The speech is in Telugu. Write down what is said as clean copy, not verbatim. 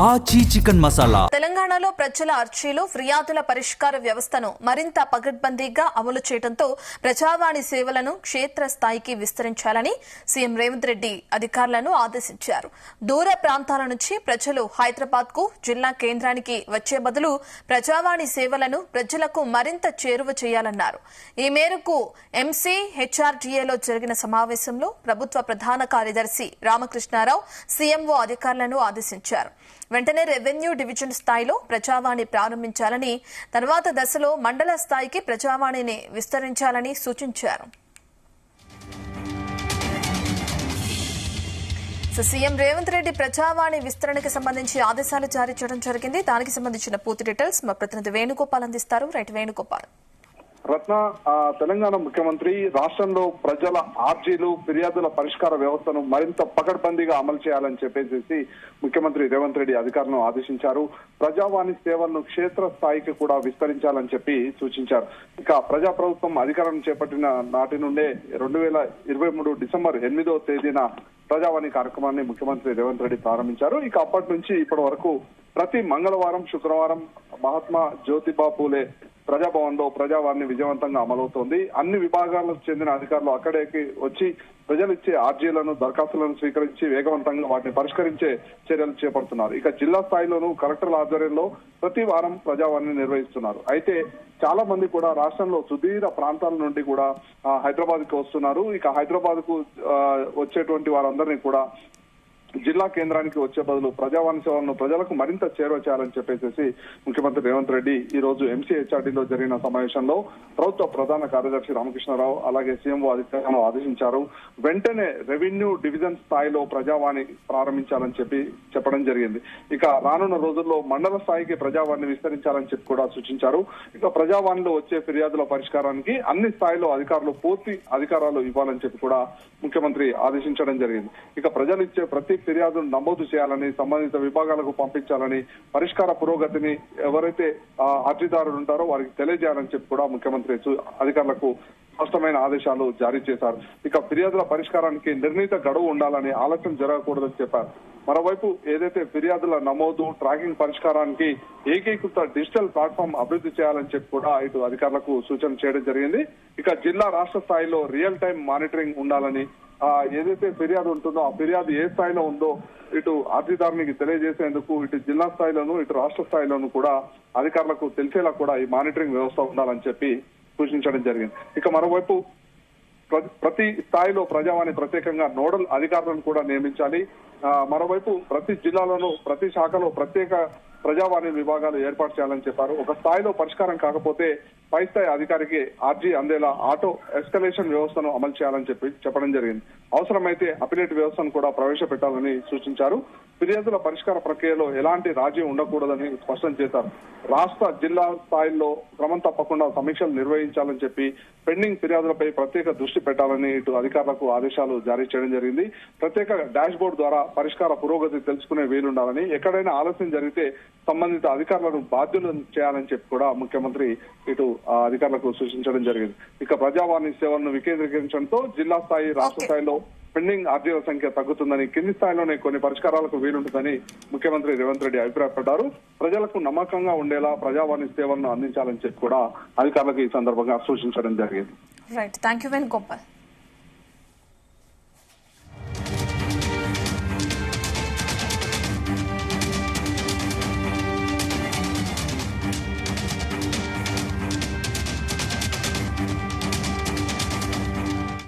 ఆచి చికెన్ మసాలా. తెలంగాణలో ప్రజల అర్జీలు ఫిర్యాదుల పరిష్కార వ్యవస్థను మరింత పకడ్బందీగా అమలు చేయడంతో ప్రజావాణి సేవలను క్షేత్రస్థాయికి విస్తరించాలని సీఎం రేవంత్ రెడ్డి అధికారులను ఆదేశించారు. దూర ప్రాంతాల నుంచి ప్రజలు హైదరాబాద్ కు జిల్లా కేంద్రానికి వచ్చే బదులు ప్రజావాణి సేవలను ప్రజలకు మరింత చేరువ చేయాలన్నారు. ఈ మేరకు ఎంసీ హెచ్ఆర్డీఏలో జరిగిన సమావేశంలో ప్రభుత్వ ప్రధాన కార్యదర్శి రామకృష్ణారావు సీఎంఓ అధికారులను ఆదేశించారు. వెంటనే రెవెన్యూ డివిజన్ స్థాయిలో ప్రజావాణి ప్రారంభించాలని, తర్వాత దశలో మండల స్థాయికి ప్రజావాణిని విస్తరించాలని సూచించారు. సీఎం రేవంత్ రెడ్డి ప్రజావాణి విస్తరణకు సంబంధించి ఆదేశాలు జారీ చేయడం జరిగింది. దానికి సంబంధించిన పూర్తి డీటెయిల్స్ మా ప్రతినిధి వేణుగోపాల్ అందిస్తారు. రైట్ వేణుగోపాల్. రత్న, తెలంగాణ ముఖ్యమంత్రి రాష్ట్రంలో ప్రజల ఆర్జీలు ఫిర్యాదుల పరిష్కార వ్యవస్థను మరింత పకడ్బందీగా అమలు చేయాలని చెప్పేసి ముఖ్యమంత్రి రేవంత్ రెడ్డి అధికారులను ఆదేశించారు. ప్రజావాణి సేవలను క్షేత్ర స్థాయికి కూడా విస్తరించాలని చెప్పి సూచించారు. ఇక ప్రజాప్రభుత్వం అధికారం చేపట్టిన నాటి నుండే 2023 డిసెంబర్ 8వ తేదీన ప్రజావాణి కార్యక్రమాన్ని ముఖ్యమంత్రి రేవంత్ రెడ్డి ప్రారంభించారు. ఇక అప్పటి నుంచి ఇప్పటి వరకు ప్రతి మంగళవారం, శుక్రవారం మహాత్మా జ్యోతిబా పూలే ప్రజాభవన్ లో ప్రజావాణిని విజయవంతంగా అమలవుతోంది. అన్ని విభాగాలకు చెందిన అధికారులు అక్కడికి వచ్చి ప్రజలు ఇచ్చే ఆర్జీలను, దరఖాస్తులను స్వీకరించి వేగవంతంగా వాటిని పరిష్కరించే చర్యలు చేపడుతున్నారు. ఇక జిల్లా స్థాయిలోనూ కలెక్టర్ల ఆధ్వర్యంలో ప్రతి వారం ప్రజావాణిని నిర్వహిస్తున్నారు. అయితే చాలా మంది కూడా రాష్ట్రంలో సుదూర ప్రాంతాల నుండి కూడా హైదరాబాద్ కు వస్తున్నారు. ఇక హైదరాబాద్ కు వచ్చేటువంటి వారందరినీ కూడా జిల్లా కేంద్రానికి వచ్చే బదులు ప్రజావాణి సేవలను ప్రజలకు మరింత చేరువ చేయాలని చెప్పేసి ముఖ్యమంత్రి రేవంత్ రెడ్డి ఈ రోజు ఎంసీహెచ్ఆర్డీలో జరిగిన సమావేశంలో ప్రభుత్వ ప్రధాన కార్యదర్శి రామకృష్ణారావు అలాగే సీఎంఓ అధికారులను ఆదేశించారు. వెంటనే రెవెన్యూ డివిజన్ స్థాయిలో ప్రజావాణి ప్రారంభించాలని చెప్పడం జరిగింది. ఇక రానున్న రోజుల్లో మండల స్థాయికి ప్రజావాణిని విస్తరించాలని చెప్పి కూడా సూచించారు. ఇక ప్రజావాణిలో వచ్చే ఫిర్యాదుల పరిష్కారానికి అన్ని స్థాయిలో అధికారులు పూర్తి అధికారాలు ఇవ్వాలని చెప్పి కూడా ముఖ్యమంత్రి ఆదేశించడం జరిగింది. ఇక ప్రజలు ఇచ్చే ప్రతి ఫిర్యాదును నమోదు చేయాలని, సంబంధిత విభాగాలకు పంపించాలని, పరిష్కార పురోగతిని ఎవరైతే అర్జీదారులు ఉంటారో వారికి తెలియజేయాలని చెప్పి కూడా ముఖ్యమంత్రి అధికారులకు స్పష్టమైన ఆదేశాలు జారీ చేశారు. ఇక ఫిర్యాదుల పరిష్కారానికి నిర్ణీత గడువు ఉండాలని, ఆలస్యం జరగకూడదని చెప్పారు. మరోవైపు ఏదైతే ఫిర్యాదుల నమోదు, ట్రాకింగ్ పరిష్కారానికి ఏకీకృత డిజిటల్ ప్లాట్ఫామ్ అభివృద్ధి చేయాలని చెప్పి కూడా ఇటు అధికారులకు సూచన చేయడం జరిగింది. ఇక జిల్లా, రాష్ట్ర స్థాయిలో రియల్ టైం మానిటరింగ్ ఉండాలని, ఏదైతే ఫిర్యాదు ఉంటుందో ఆ ఫిర్యాదు ఏ స్థాయిలో ఉందో ఇటు అర్జీదారునికి తెలియజేసేందుకు ఇటు జిల్లా స్థాయిలోనూ ఇటు రాష్ట్ర స్థాయిలోనూ కూడా అధికారులకు తెలిసేలా కూడా ఈ మానిటరింగ్ వ్యవస్థ ఉండాలని చెప్పి సూచించడం జరిగింది. ఇక మరోవైపు ప్రతి స్థాయిలో ప్రజావాణి ప్రత్యేకంగా నోడల్ అధికారులను కూడా నియమించాలి. మరోవైపు ప్రతి జిల్లాలోనూ ప్రతి శాఖలో ప్రత్యేక ప్రజావాణి విభాగాలు ఏర్పాటు చేయాలని చెప్పారు. ఒక స్థాయిలో పరిష్కారం కాకపోతే పై స్థాయి అధికారికి ఆర్జీ అందేలా ఆటో ఎస్కలేషన్ వ్యవస్థను అమలు చేయాలని చెప్పడం జరిగింది. అవసరమైతే అపిలేట్ వ్యవస్థను కూడా ప్రవేశపెట్టాలని సూచించారు. ఫిర్యాదుల పరిష్కార ప్రక్రియలో ఎలాంటి రాజీ ఉండకూడదని స్పష్టం చేశారు. రాష్ట్ర, జిల్లా స్థాయిల్లో క్రమం తప్పకుండా సమీక్షలు నిర్వహించాలని చెప్పి పెండింగ్ ఫిర్యాదులపై ప్రత్యేక దృష్టి పెట్టాలని ఇటు అధికారులకు ఆదేశాలు జారీ చేయడం జరిగింది. ప్రత్యేక డాష్ బోర్డు ద్వారా పరిష్కార పురోగతి తెలుసుకునే వీలుండాలని, ఎక్కడైనా ఆలస్యం జరిగితే సంబంధిత అధికారులను బాధ్యులను చేయాలని చెప్పి కూడా ముఖ్యమంత్రి ఇటు అధికారులకు సూచించడం జరిగింది. ఇక ప్రజావాణి సేవలను వికేంద్రీకరించడంతో జిల్లా స్థాయి, రాష్ట్ర స్థాయిలో పెండింగ్ ఆర్జీల సంఖ్య తగ్గుతుందని, కింది స్థాయిలోనే కొన్ని పరిష్కారాలకు వీలుంటుందని ముఖ్యమంత్రి రేవంత్ రెడ్డి అభిప్రాయపడ్డారు. ప్రజలకు నమ్మకంగా ఉండేలా ప్రజావాణి సేవలను అందించాలని చెప్పి కూడా అధికారులకు ఈ సందర్భంగా సూచించడం జరిగింది. Right, thank you Venugopal.